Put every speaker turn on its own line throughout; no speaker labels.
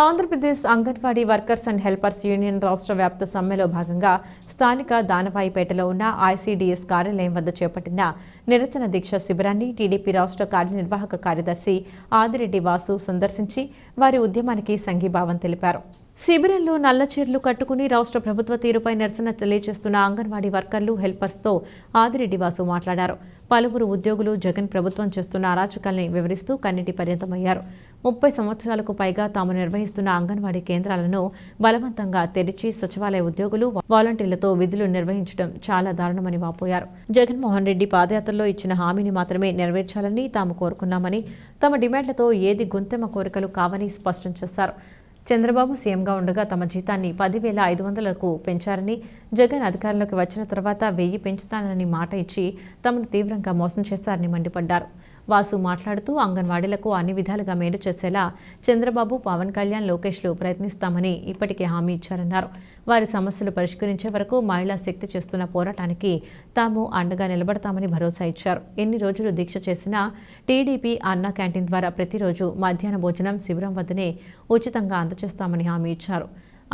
Andhra Pradesh anganwadi workers and helpers union రాష్ట్ర వ్యాప్త సమ్మెలో భాగంగా స్థానిక దానవాయిపేటలో ఉన్న ఐసీడీఎస్ కార్యాలయం వద్ద చేపట్టిన నిరసన దీక్ష శిబిరాన్ని టీడీపీ రాష్ట్ర కార్యనిర్వాహక కార్యదర్శి ఆదిరెడ్డి వాసు సందర్శించి వారి ఉద్యమానికి సంఘీభావం తెలిపారు. శిబిరంలో నల్ల చీరలు కట్టుకుని రాష్ట్ర ప్రభుత్వ తీరుపై నిరసన తెలియజేస్తున్న అంగన్వాడీ వర్కర్లు, హెల్పర్స్తో ఆదిరెడ్డి వాసు మాట్లాడారు. పలువురు ఉద్యోగులు జగన్ ప్రభుత్వం చేస్తున్న అరాచకాల్ని వివరిస్తూ కన్నీటి పర్యంతమయ్యారు. 30 సంవత్సరాలకు పైగా తాము నిర్వహిస్తున్న అంగన్వాడీ కేంద్రాలను బలవంతంగా తెరిచి సచివాలయ ఉద్యోగులు, వాలంటీర్లతో విధులు నిర్వహించడం చాలా దారుణమని వాపోయారు. జగన్మోహన్ రెడ్డి పాదయాత్రలో ఇచ్చిన హామీని మాత్రమే నెరవేర్చాలని తాము కోరుకున్నామని, తమ డిమాండ్లతో ఏది గొంతెమ్మ కోరికలు కావని స్పష్టం చేశారు. చంద్రబాబు సీఎంగా ఉండగా తమ జీతాన్ని 10,500కు పెంచారని, జగన్ అధికారంలోకి వచ్చిన తర్వాత 1000 పెంచుతానని మాట ఇచ్చి తమను తీవ్రంగా మోసం చేశారని మండిపడ్డారు. వాసు మాట్లాడుతూ అంగన్వాడీలకు అన్ని విధాలుగా మేలు చేసేలా చంద్రబాబు, పవన్ కళ్యాణ్, లోకేష్లు ప్రయత్నిస్తామని ఇప్పటికే హామీ ఇచ్చారన్నారు. వారి సమస్యలు పరిష్కరించే వరకు మహిళా శక్తి చేస్తున్న పోరాటానికి తాము అండగా నిలబడతామని భరోసా ఇచ్చారు. ఎన్ని రోజులు దీక్ష చేసినా టీడీపీ అన్నా క్యాంటీన్ ద్వారా ప్రతిరోజు మధ్యాహ్న భోజనం శిబిరం వద్దనే ఉచితంగా అందజేస్తామని హామీ ఇచ్చారు.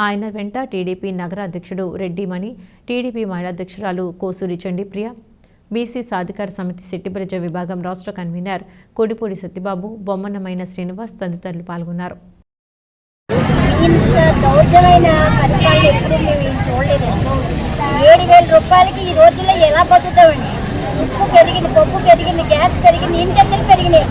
ఆయన వెంట టీడీపీ నగర అధ్యక్షుడు రెడ్డి మణి, టీడీపీ మహిళా అధ్యక్షురాలు కోసూరి చండిప్రియ, బీసీ సాధికార సమితి సెట్టిబ్రిడ్జ విభాగం రాష్ట్ర కన్వీనర్ కొడిపూడి సత్యబాబు, బొమ్మన్నమైన శ్రీనివాస్ తదితరులు పాల్గొన్నారు.
ఇంత దౌర్జమైన పరిపాలన ఎప్పుడు మేము చూడలేదు. 7,000 రూపాయలకి ఈ రోజుల్లో ఎలా బతుకుతామండి? ఉప్పు పెరిగింది, పప్పు పెరిగింది, గ్యాస్ పెరిగింది, ఇంటెందులు పెరిగినాయి.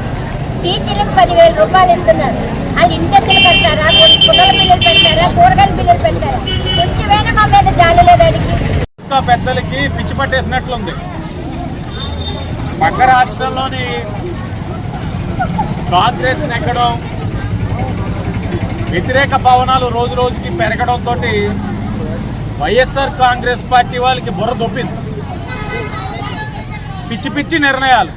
టీచర్లకు 10,000 రూపాయలు ఇస్తున్నారు. వాళ్ళు ఇంటెందులు పెడతారా, పుల్లల బిల్లులు పెడతారా, కూరగాయల బిల్లులు పెడతారా? కొంచెమైనా మా మీద జాలి లేదానికి
పెద్దలకి పిచ్చి పట్టేసినట్లుంది. పక్క రాష్ట్రంలోని కాంగ్రెస్ నెగ్గడం, వ్యతిరేక భావనాలు రోజు రోజుకి పెరగడంతో వైఎస్ఆర్ కాంగ్రెస్ పార్టీ వాళ్ళకి బుర్ర దొప్పింది. పిచ్చి పిచ్చి నిర్ణయాలు.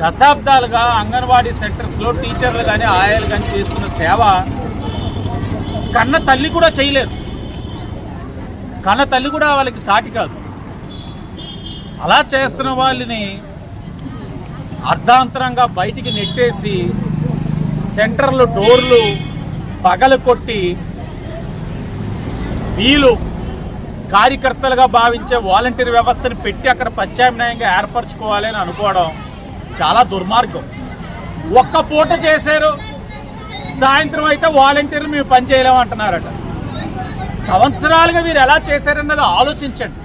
దశాబ్దాలుగా అంగన్వాడీ సెంటర్స్లో టీచర్లు కానీ ఆయాలు కానీ చేస్తున్న సేవ కన్న తల్లి కూడా చేయలేరు. కన్న తల్లి కూడా వాళ్ళకి సాటి కాదు. అలా చేస్తున్న వాళ్ళని అర్ధాంతరంగా బయటికి నెట్టేసి సెంటర్లు డోర్లు పగలు కొట్టి వీళ్ళు కార్యకర్తలుగా భావించే వాలంటీర్ వ్యవస్థను పెట్టి అక్కడ ప్రత్యామ్నాయంగా ఏర్పరచుకోవాలని అనుకోవడం చాలా దుర్మార్గం. ఒక్క పూట చేశారు, సాయంత్రం అయితే వాలంటీర్లు మేము పని చేయలేమంటున్నారట. సంవత్సరాలుగా మీరు ఎలా చేశారన్నది ఆలోచించండి.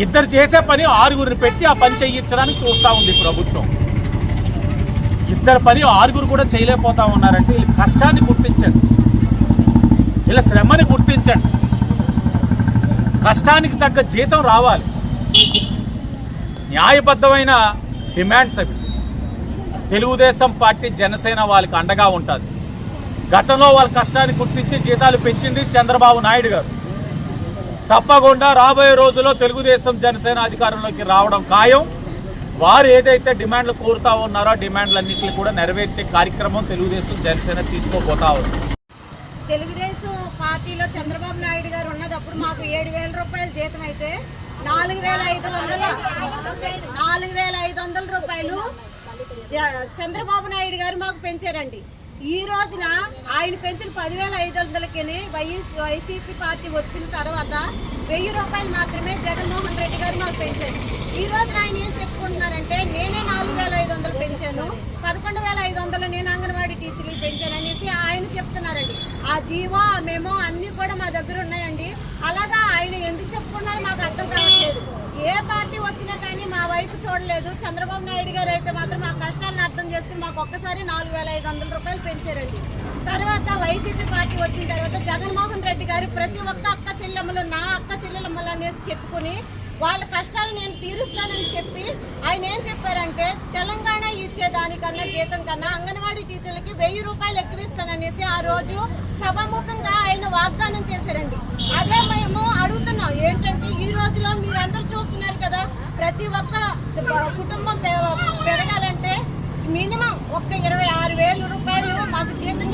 ఇద్దరు చేసే పని 6గురిని పెట్టి ఆ పని చేయించడానికి చూస్తూ ఉంది ప్రభుత్వం. ఇద్దరు పని 6గురు కూడా చేయలేకపోతా ఉన్నారంటే వీళ్ళ కష్టాన్ని గుర్తించండి, వీళ్ళ శ్రమని గుర్తించండి. కష్టానికి తగ్గ జీతం రావాలి. న్యాయబద్ధమైన డిమాండ్స్ అవి. తెలుగుదేశం పార్టీ, జనసేన వాళ్ళకి అండగా ఉంటుంది. గతంలో వాళ్ళ కష్టాన్ని గుర్తించి జీతాలు పెంచింది చంద్రబాబు నాయుడు గారు. తప్పకుండా రాబోయే రోజుల్లో తెలుగుదేశం, జనసేన అధికారంలోకి రావడం ఖాయం. వారు ఏదైతే డిమాండ్లు కోరుతా ఉన్నారో డిమాండ్లన్నింటినీ కూడా నెరవేర్చే కార్యక్రమం తెలుగుదేశం, జనసేన తీసుకోపోతా ఉంది.
తెలుగుదేశం పార్టీలో చంద్రబాబు నాయుడు గారు ఉన్నదప్పుడు మాకు 7,000 రూపాయల జీతం అయితే 4,500 రూపాయలు చంద్రబాబు నాయుడు గారు మాకు పెంచారండి. ఈ రోజున ఆయన పెంచిన 10,500కి వైసీపీ పార్టీ వచ్చిన తర్వాత 1000 రూపాయలు మాత్రమే జగన్మోహన్ రెడ్డి గారు మాకు పెంచారు. ఈ రోజున ఆయన ఏం చెప్పుకుంటున్నారంటే నేనే 4,500 పెంచాను, 11,500 నేను అంగన్వాడీ టీచర్లు పెంచాను అనేసి ఆయన చెప్తున్నారండి. ఆ జీవో, ఆ మెమో అన్నీ కూడా మా దగ్గర ఉన్నాయండి. అలాగా ఆయన ఎందుకు చెప్పుకున్నారో మాకు అర్థం కావట్లేదు. ఏ పార్టీ వచ్చినా కానీ మా వైపు చూడలేదు. చంద్రబాబు నాయుడు గారు అయితే మాత్రం మా కష్టాలను అర్థం చేసుకుని మాకు ఒక్కసారి 4,500 రూపాయలు పెంచారండి. తర్వాత వైసీపీ పార్టీ వచ్చిన తర్వాత జగన్మోహన్ రెడ్డి గారు ప్రతి ఒక్క అక్క చెల్లెమ్మలు నా అక్క చెల్లెమ్మలు అనేసి చెప్పుకుని వాళ్ళ కష్టాలు నేను తీరుస్తానని చెప్పి ఆయన ఏం చెప్పారంటే తెలంగాణ ఇచ్చేదానికన్నా జీతం కన్నా అంగన్వాడీ టీచర్లకి 1000 రూపాయలు ఎక్కువిస్తాననేసి ఆ రోజు సభాముఖంగా ఆయన వాగ్దానం చేశారండి. అదే మేము అడుగుతున్నాం ఏంటంటే ఈ రోజులో మీరందరూ చూస్తున్నారు కదా, ప్రతి ఒక్క కుటుంబం పెరగాలంటే మినిమం ఒక్క 26,000 రూపాయలు మాకు జీతం